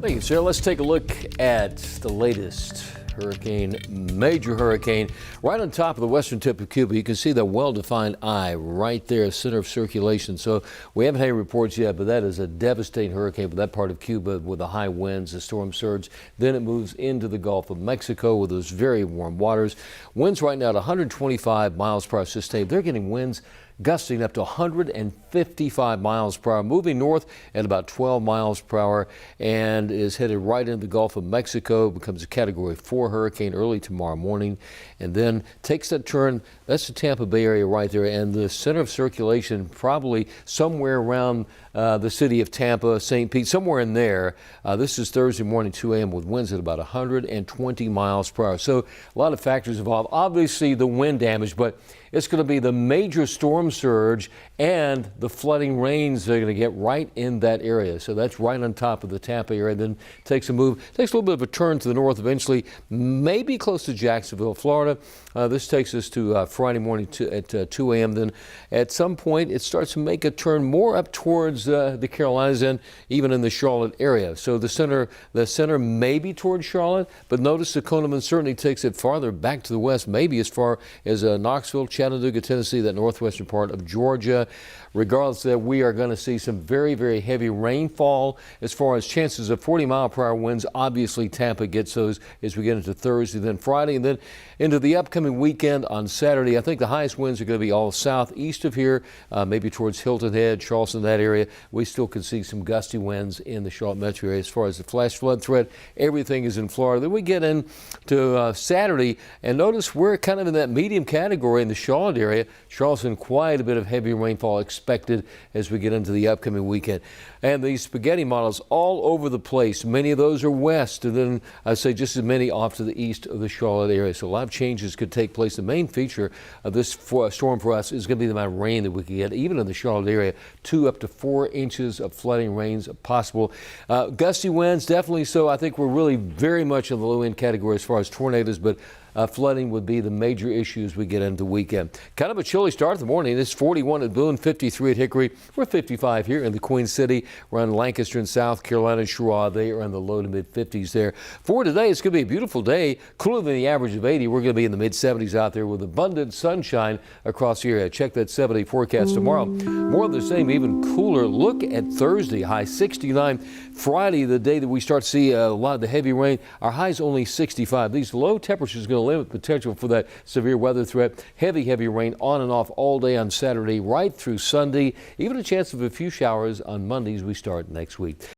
Thank you, sir. Let's take a look at the latest major hurricane, right on top of the western tip of Cuba. You can see the well-defined eye right there, center of circulation. So we haven't had any reports yet, but that is a devastating hurricane for that part of Cuba with the high winds, the storm surge. Then it moves into the Gulf of Mexico with those very warm waters. Winds right now at 125 miles per hour sustained. They're getting winds gusting up to 155 miles per hour, moving north at about 12 miles per hour, and is headed right into the Gulf of Mexico. Becomes a Category 4 hurricane early tomorrow morning, and then takes that turn. That's the Tampa Bay area right there, and the center of circulation probably somewhere around the city of Tampa, St. Pete, somewhere in there. This is Thursday morning, 2 a.m. with winds at about 120 miles per hour. So a lot of factors involved. Obviously the wind damage, but it's going to be the major storm surge and the flooding rains they're going to get right in that area. So that's right on top of the Tampa area. Then takes a little bit of a turn to the north eventually, maybe close to Jacksonville, Florida. This takes us to Friday morning at 2 a.m. Then at some point it starts to make a turn more up towards the Carolinas and even in the Charlotte area. So the center may be towards Charlotte, but notice the cone of uncertainty takes it farther back to the west, maybe as far as Knoxville, Chattanooga, Tennessee, that northwestern part of Georgia. Regardless of that, we are going to see some very, very heavy rainfall. As far as chances of 40-mile-per-hour winds, obviously Tampa gets those as we get into Thursday, then Friday, and then into the upcoming weekend on Saturday. I think the highest winds are going to be all southeast of here, maybe towards Hilton Head, Charleston, that area. We still could see some gusty winds in the Charlotte metro area. As far as the flash flood threat, everything is in Florida. Then we get into Saturday, and notice we're kind of in that medium category in the Charlotte area. Charleston, quite a bit of heavy rainfall expected as we get into the upcoming weekend. And these spaghetti models all over the place. Many of those are west, and then I'd say just as many off to the east of the Charlotte area. So a lot of changes could take place. The main feature of this storm for us is going to be the amount of rain that we can get, even in the Charlotte area. 2 up to 4 inches of flooding rains possible. Gusty winds, definitely so. I think we're really very much in the low end category as far as tornadoes, but flooding would be the major issue as we get into the weekend. Kind of a chilly start of the morning. It's 41 at Boone, 53 at Hickory. We're 55 here in the Queen City. We're in Lancaster and South Carolina. Cheraw, they are in the low to mid 50s there. For today, it's going to be a beautiful day, cooler than the average of 80. We're going to be in the mid 70s out there with abundant sunshine across the area. Check that 7-day forecast tomorrow. More of the same, even cooler. Look at Thursday, high 69. Friday, the day that we start to see a lot of the heavy rain, our high is only 65. These low temperatures are going to limit potential for that severe weather threat. Heavy rain on and off all day on Saturday right through Sunday. Even a chance of a few showers on Mondays we start next week.